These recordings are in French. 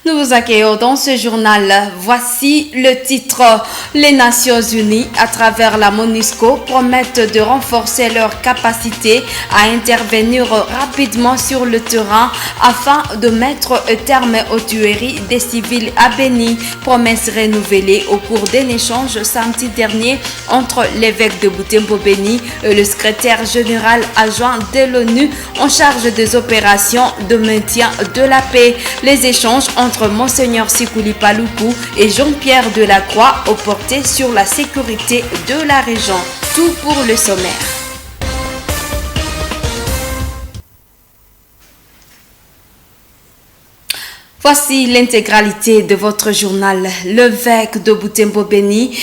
Nous vous accueillons dans ce journal. Voici le titre. Les Nations Unies, à travers la MONUSCO, promettent de renforcer leur capacité à intervenir rapidement sur le terrain afin de mettre un terme aux tueries des civils à Beni. Promesse renouvelée au cours d'un échange samedi dernier entre l'évêque de Butembo-Beni et le secrétaire général adjoint de l'ONU en charge des opérations de maintien de la paix. Les échanges entre Monseigneur Sikuli Paluku et Jean-Pierre Delacroix ont porté sur la sécurité de la région. Tout pour le sommaire. Voici l'intégralité de votre journal. L'évêque de Butembo-Beni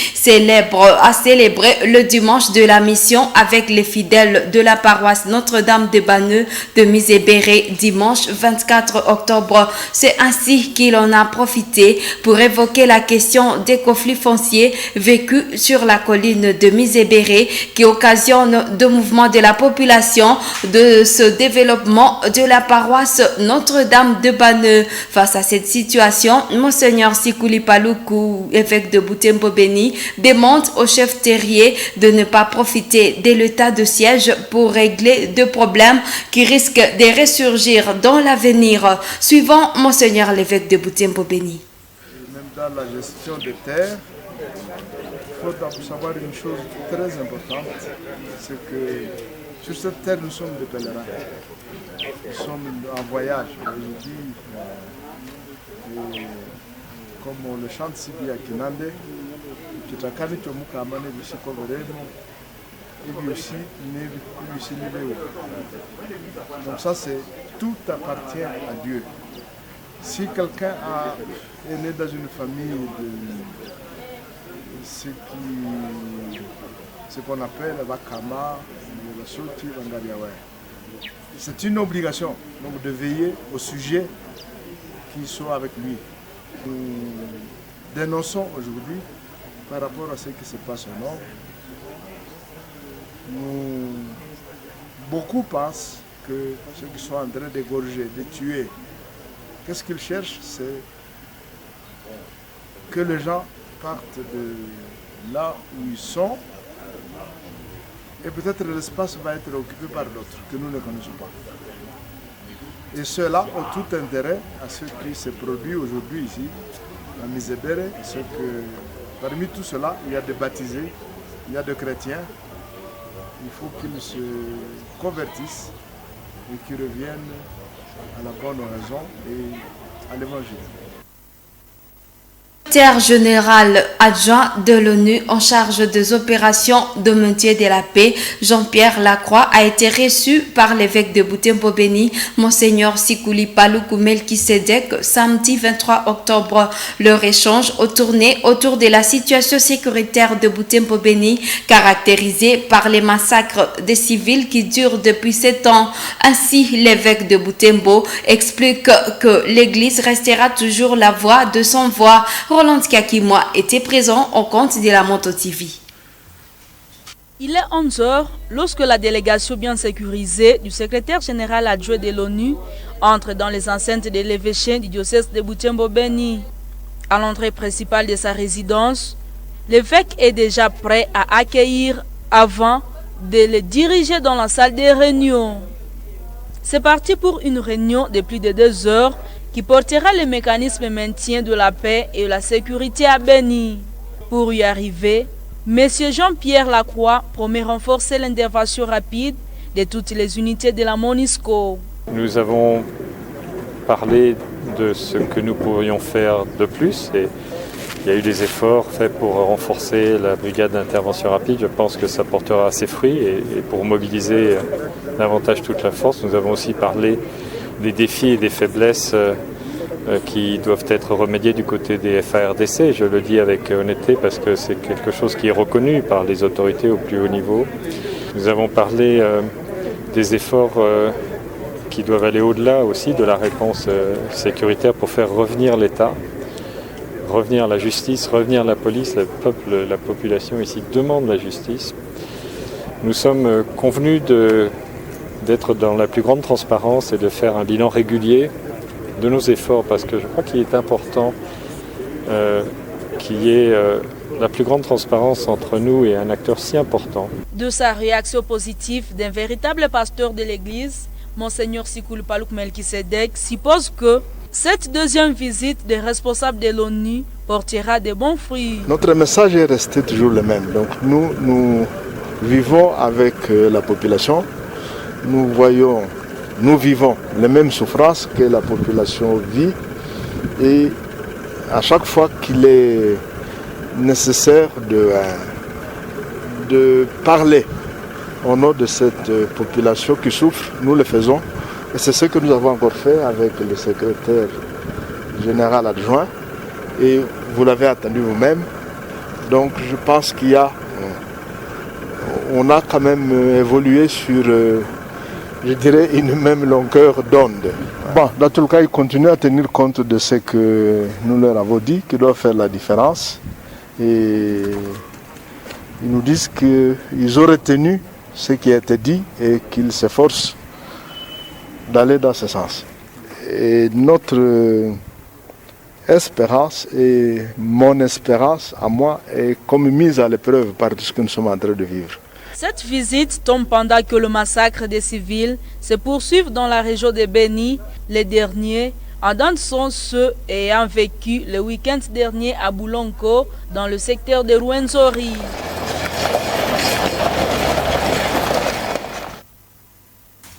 a célébré le dimanche de la mission avec les fidèles de la paroisse Notre-Dame de Baneu de Misébéré dimanche 24 octobre. C'est ainsi qu'il en a profité pour évoquer la question des conflits fonciers vécus sur la colline de Misébéré qui occasionne de mouvements de la population de ce développement de la paroisse Notre-Dame de Baneu. Face à cette situation, Monseigneur Sikuli Paluku, évêque de Butembo-Beni, demande au chef terrier de ne pas profiter de l'état de siège pour régler deux problèmes qui risquent de ressurgir dans l'avenir. Suivant Monseigneur l'évêque de Butembo-Beni. Même dans la gestion des terres, il faut savoir une chose très importante, c'est que sur cette terre, nous sommes des pèlerins. Nous sommes en voyage. Je dis, comme on le chante si bien à Kinande, kitakani chomuka amane bishiko vereno, et aussi donc ça c'est tout appartient à Dieu. Si quelqu'un est né dans une famille de ce qu'on appelle Vakama, la Soti, c'est une obligation donc, de veiller au sujet qui sont avec lui. Nous dénonçons aujourd'hui par rapport à ce qui se passe au nord. Beaucoup pensent que ceux qui sont en train d'égorger, de tuer, qu'est-ce qu'ils cherchent? C'est que les gens partent de là où ils sont et peut-être l'espace va être occupé par d'autres que nous ne connaissons pas. Et ceux-là ont tout intérêt à ce qui se produit aujourd'hui ici, à Misébéré. C'est que parmi tout cela, il y a des baptisés, il y a des chrétiens. Il faut qu'ils se convertissent et qu'ils reviennent à la bonne raison et à l'évangile. Le secrétaire général adjoint de l'ONU en charge des opérations de maintien de la paix, Jean-Pierre Lacroix, a été reçu par l'évêque de Butembo-Beni, Monseigneur Sikuli Paluku Melkisedek, samedi 23 octobre. Leur échange a tourné autour de la situation sécuritaire de Butembo-Beni, caractérisée par les massacres des civils qui durent depuis 7 ans. Ainsi, l'évêque de Butembo explique que l'Église restera toujours la voix de son voix. Roland Kakimoa était présent au compte de la Moto TV. Il est 11h lorsque la délégation bien sécurisée du secrétaire général adjoint de l'ONU entre dans les enceintes de l'évêché du diocèse de Butembo-Beni. À l'entrée principale de sa résidence, l'évêque est déjà prêt à accueillir avant de le diriger dans la salle des réunions. C'est parti pour une réunion de plus de 2 heures qui portera le mécanisme maintien de la paix et la sécurité à Beni. Pour y arriver, M. Jean-Pierre Lacroix promet renforcer l'intervention rapide de toutes les unités de la MONUSCO. Nous avons parlé de ce que nous pourrions faire de plus et il y a eu des efforts faits pour renforcer la brigade d'intervention rapide. Je pense que ça portera ses fruits et pour mobiliser davantage toute la force, nous avons aussi parlé des défis et des faiblesses qui doivent être remédiés du côté des FARDC. Je le dis avec honnêteté parce que c'est quelque chose qui est reconnu par les autorités au plus haut niveau. Nous avons parlé des efforts qui doivent aller au-delà aussi de la réponse sécuritaire pour faire revenir l'État, revenir la justice, revenir la police. Le peuple, la population ici demande la justice. Nous sommes convenus d'être dans la plus grande transparence et de faire un bilan régulier de nos efforts, parce que je crois qu'il est important qu'il y ait la plus grande transparence entre nous et un acteur si important. De sa réaction positive d'un véritable pasteur de l'Église, Monseigneur Sikulu Palouk Melkisedek suppose que cette deuxième visite des responsables de l'ONU portera de bons fruits. Notre message est resté toujours le même. Donc nous vivons avec la population, nous vivons les mêmes souffrances que la population vit, et à chaque fois qu'il est nécessaire de parler au nom de cette population qui souffre, nous le faisons. Et c'est ce que nous avons encore fait avec le secrétaire général adjoint. Et vous l'avez entendu vous-même. Donc je pense on a quand même évolué sur, je dirais, une même longueur d'onde. Bon, dans tout le cas, ils continuent à tenir compte de ce que nous leur avons dit, qui doit faire la différence. Et ils nous disent qu'ils ont retenu ce qui a été dit et qu'ils s'efforcent d'aller dans ce sens. Et notre espérance et mon espérance à moi est comme mise à l'épreuve par tout ce que nous sommes en train de vivre. Cette visite tombe pendant que le massacre des civils se poursuit dans la région de Beni. Les derniers en date sont ceux ayant vécu le week-end dernier à Boulonko dans le secteur de Rwenzori.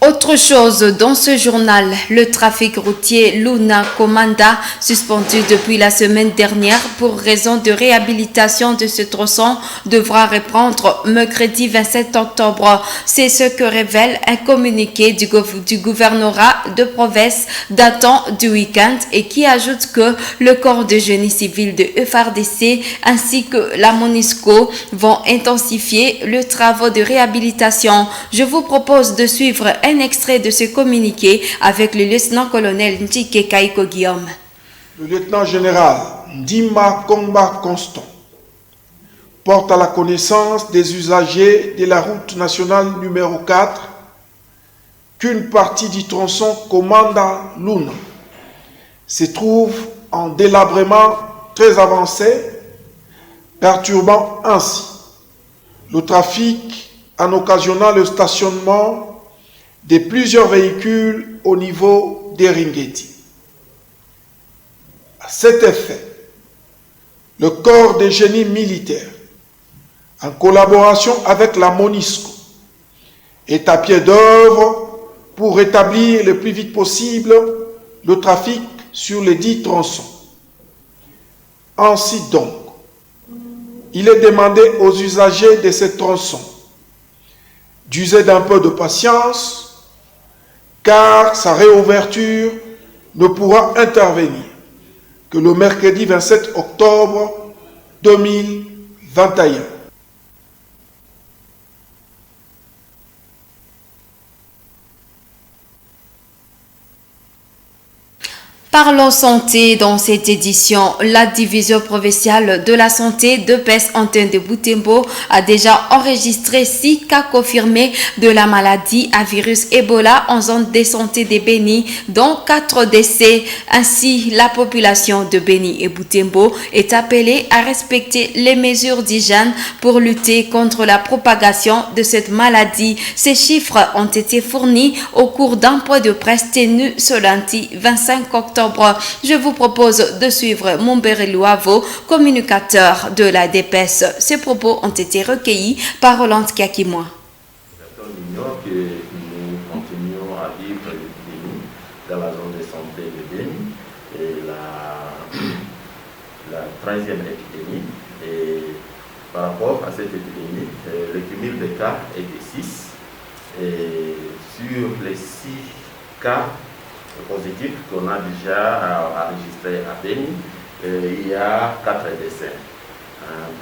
Autre chose dans ce journal, le trafic routier Luna Komanda, suspendu depuis la semaine dernière pour raison de réhabilitation de ce tronçon, devra reprendre mercredi 27 octobre. C'est ce que révèle un communiqué du gouvernorat de province datant du week-end et qui ajoute que le corps de génie civil de FARDC ainsi que la MONUSCO vont intensifier le travaux de réhabilitation. Je vous propose de suivre un extrait de ce communiqué avec le lieutenant-colonel Ndike Kaiko Guillaume. Le lieutenant-général Ndima Komba Constant porte à la connaissance des usagers de la route nationale numéro 4 qu'une partie du tronçon Komanda Luna se trouve en délabrement très avancé, perturbant ainsi le trafic en occasionnant le stationnement de plusieurs véhicules au niveau des Ringeti. À cet effet, le corps des génies militaires, en collaboration avec la MONUSCO, est à pied d'œuvre pour rétablir le plus vite possible le trafic sur les dits tronçons. Ainsi donc, il est demandé aux usagers de ces tronçons d'user d'un peu de patience, car sa réouverture ne pourra intervenir que le mercredi 27 octobre 2021. Parlons santé dans cette édition. La division provinciale de la santé de Pes-Antenne de Butembo a déjà enregistré 6 cas confirmés de la maladie à virus Ebola en zone de santé de Beni, dont 4 décès. Ainsi, la population de Beni et Butembo est appelée à respecter les mesures d'hygiène pour lutter contre la propagation de cette maladie. Ces chiffres ont été fournis au cours d'un point de presse tenu ce lundi 25 octobre. Je vous propose de suivre Mombere Luavo, communicateur de la DPS. Ces propos ont été recueillis par Roland Kakimoa. Personne ignore que nous continuons à vivre l'épidémie dans la zone de santé de Beni, et la 13e épidémie. Et par rapport à cette épidémie, le cumul de cas est de 6. Et sur les 6 cas positifs qu'on a déjà enregistrés à Beni, il y a 4 décès.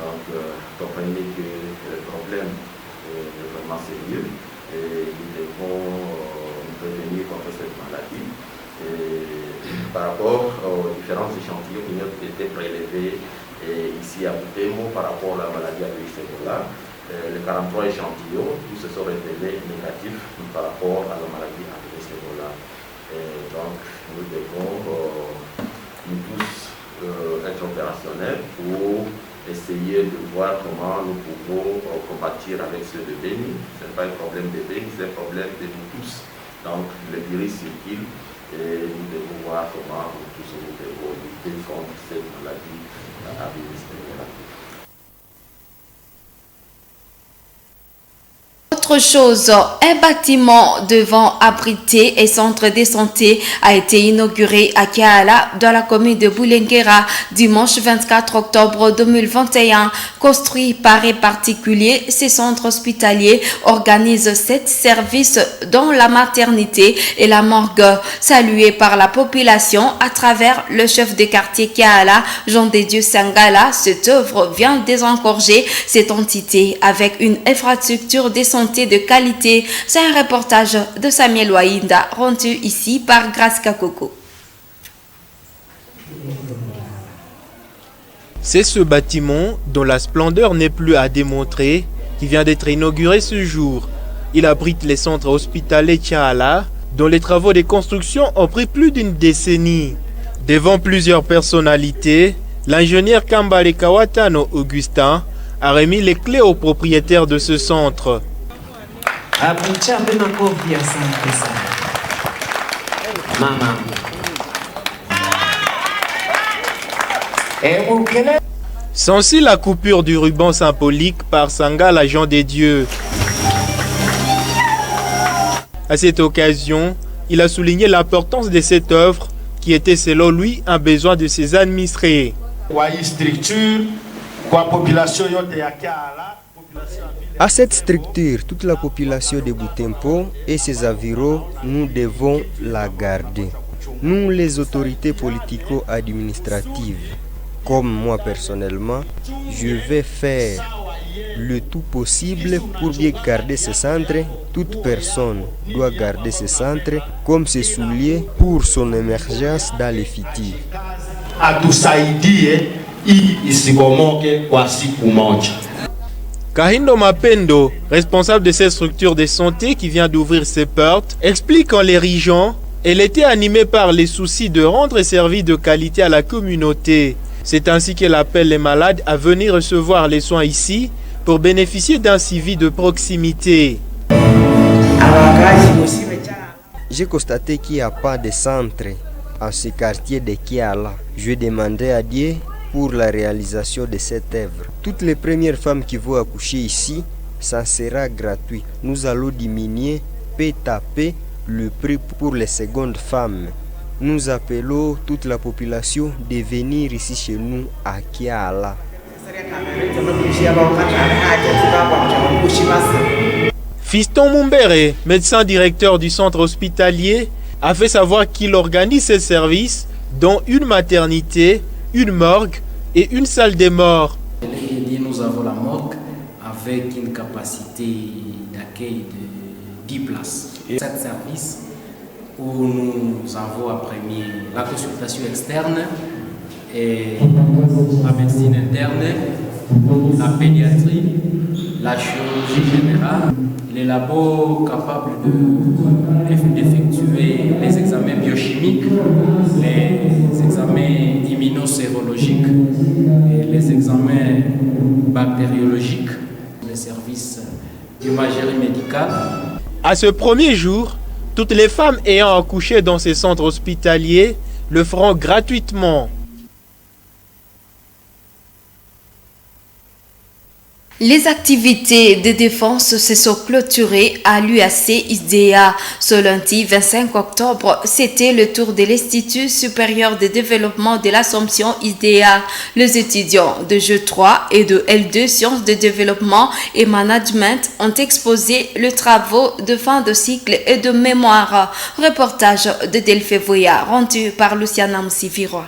Donc, comprenez que le problème est vraiment sérieux et nous devons prévenir contre cette maladie. Et par rapport aux différents échantillons qui ont été prélevés ici à Butembo par rapport à la maladie à virus Ebola, les 43 échantillons, tous se sont révélés négatifs par rapport à la maladie à virus Ebola. Et donc, nous devons nous tous être opérationnels pour essayer de voir comment nous pouvons combattre avec ceux de Béni. Ce n'est pas un problème de Béni, c'est un problème de nous tous. Donc, le virus circule et nous devons voir comment nous tous nous devons lutter contre cette maladie à virus négatif. Autre chose, un bâtiment devant abriter et centre de santé a été inauguré à Kiala dans la commune de Boulenguera dimanche 24 octobre 2021. Construit par un particulier, ces centres hospitaliers organisent 7 services dont la maternité et la morgue. Salué par la population à travers le chef de quartier Kiala, Jean de Dieu Sangala, cette œuvre vient désengorger cette entité avec une infrastructure de santé de qualité. C'est un reportage de Samuel Wainda rendu ici par Grace Kakoko. C'est ce bâtiment dont la splendeur n'est plus à démontrer qui vient d'être inauguré ce jour. Il abrite les centres hospitaliers Kiala dont les travaux de construction ont pris plus d'une décennie. Devant plusieurs personnalités, l'ingénieur Kambale Kawatano Augustin a remis les clés au propriétaire de ce centre. Sensi la coupure du ruban symbolique par Sangala Jean des Dieux. À cette occasion, il a souligné l'importance de cette œuvre qui était selon lui un besoin de ses administrés. À cette structure, toute la population de Butembo et ses environs, nous devons la garder. Nous, les autorités politico-administratives, comme moi personnellement, je vais faire le tout possible pour bien garder ce centre. Toute personne doit garder ce centre comme ses souliers pour son émergence dans le futur. Kahindo Mapendo, responsable de cette structure de santé qui vient d'ouvrir ses portes, explique qu'en l'érigeant, elle était animée par les soucis de rendre service de qualité à la communauté. C'est ainsi qu'elle appelle les malades à venir recevoir les soins ici pour bénéficier d'un suivi de proximité. J'ai constaté qu'il n'y a pas de centre en ce quartier de Kiala. Je demandais à Dieu pour la réalisation de cette œuvre. Toutes les premières femmes qui vont accoucher ici, ça sera gratuit. Nous allons diminuer peu à peu le prix pour les secondes femmes. Nous appelons toute la population de venir ici chez nous à Kiala. Fiston Mumbere, médecin directeur du centre hospitalier, a fait savoir qu'il organise ces services dont une maternité, une morgue et une salle des morts. Nous avons la morgue avec une capacité d'accueil de 10 places. 7 services où nous avons à premier la consultation externe et la médecine interne, la pédiatrie, la chirurgie générale, les labos capables d'effectuer les examens biochimiques, les examens immunosérologiques, et les examens bactériologiques, les services d'imagerie médicale. À ce premier jour, toutes les femmes ayant accouché dans ces centres hospitaliers le feront gratuitement. Les activités de défense se sont clôturées à l'UAC ISDEA. Ce lundi 25 octobre, c'était le tour de l'Institut supérieur de développement de l'Assomption ISDEA. Les étudiants de G3 et de L2 Sciences de développement et management ont exposé les travaux de fin de cycle et de mémoire. Reportage de Delphé Voya rendu par Luciana Msiviroa.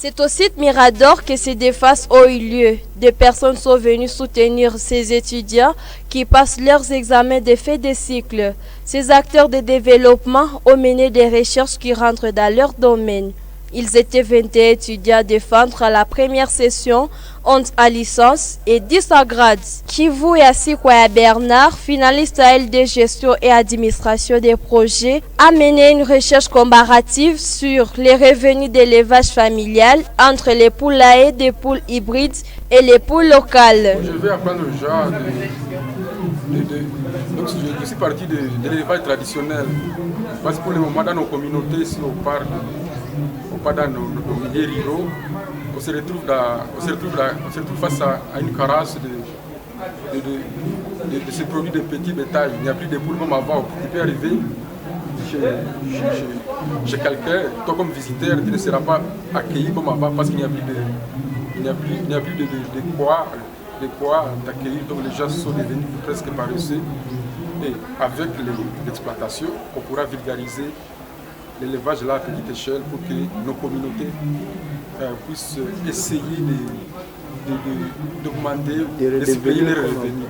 C'est au site Mirador que ces défenses ont eu lieu. Des personnes sont venues soutenir ces étudiants qui passent leurs examens de fin de cycle. Ces acteurs de développement ont mené des recherches qui rentrent dans leur domaine. Ils étaient 21 étudiants à défendre à la première session, 11 à licence et 10 à grade. Kivu Yassikwaya Bernard, finaliste à LD Gestion et Administration des projets, a mené une recherche comparative sur les revenus d'élevage familial entre les poulaillers des poules hybrides et les poules locales. Je vais apprendre le genre donc je suis parti de l'élevage traditionnel. Parce que pour le moment, dans nos communautés, si on part dans nos milieux ruraux, on se retrouve face à une carence de ces produits de petit bétail. Il n'y a plus de poules comme avant. Tu peux arriver chez quelqu'un, toi comme visiteur, tu ne seras pas accueilli comme avant parce qu'il n'y a plus de quoi t'accueillir. Donc les gens sont devenus presque paresseux. Et avec l'exploitation, on pourra vulgariser l'élevage là à petite échelle pour que nos communautés puissent essayer d'augmenter, de payer les revenus.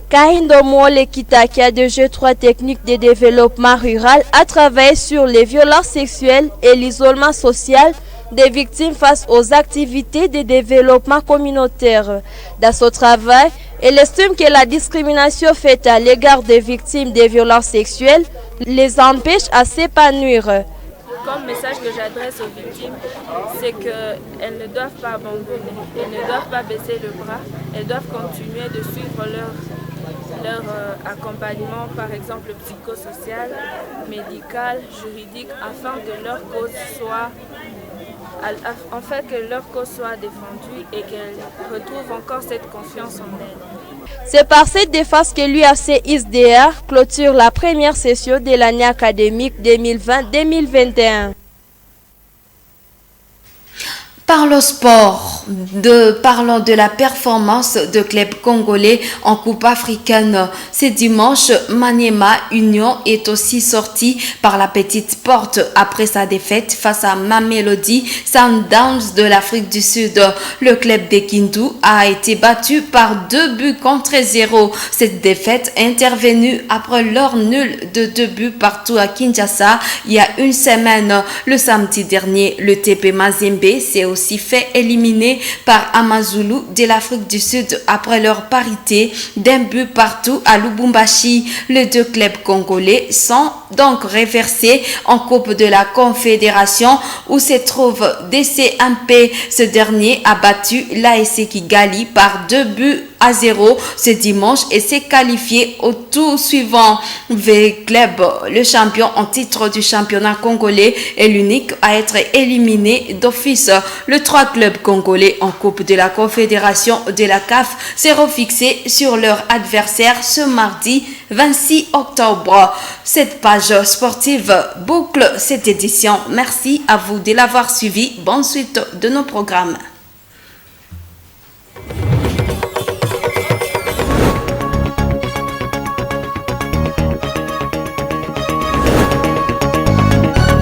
Kahindo Mole Kitaki a de G3 techniques de développement rural à travailler sur les violences sexuelles et l'isolement social des victimes face aux activités de développement communautaire. Dans ce travail, elle estime que la discrimination faite à l'égard des victimes des violences sexuelles les empêche à s'épanouir. Comme message que j'adresse aux victimes, c'est qu'elles ne doivent pas abandonner, elles ne doivent pas baisser le bras, elles doivent continuer de suivre leur accompagnement, par exemple psychosocial, médical, juridique, afin que leur cause soit défendue et qu'elles retrouvent encore cette confiance en elles. C'est par cette défense que l'UAC ISDA clôture la première session de l'année académique 2020-2021. Parlons sport, parlons de la performance de club congolais en Coupe africaine. Ce dimanche, Maniema Union est aussi sorti par la petite porte après sa défaite face à Mamelodi Sundowns de l'Afrique du Sud. Le club de Kindu a été battu par 2-0. Cette défaite est intervenue après leur nul de 2 partout à Kinshasa il y a une semaine. Le samedi dernier, le TP Mazembe s'est aussi fait éliminer par Amazulu de l'Afrique du Sud après leur parité d'1 partout à Lubumbashi. Les 2 clubs congolais sont donc reversés en Coupe de la Confédération où se trouve DCMP. Ce dernier a battu l'AS Kigali par 2-0 ce dimanche et s'est qualifié au tour suivant. V-Club, le champion en titre du championnat congolais, est l'unique à être éliminé d'office. Les 3 clubs congolais en Coupe de la Confédération de la CAF seront fixés sur leur adversaire ce mardi 26 octobre. Cette page sportive boucle cette édition. Merci à vous de l'avoir suivi. Bonne suite de nos programmes.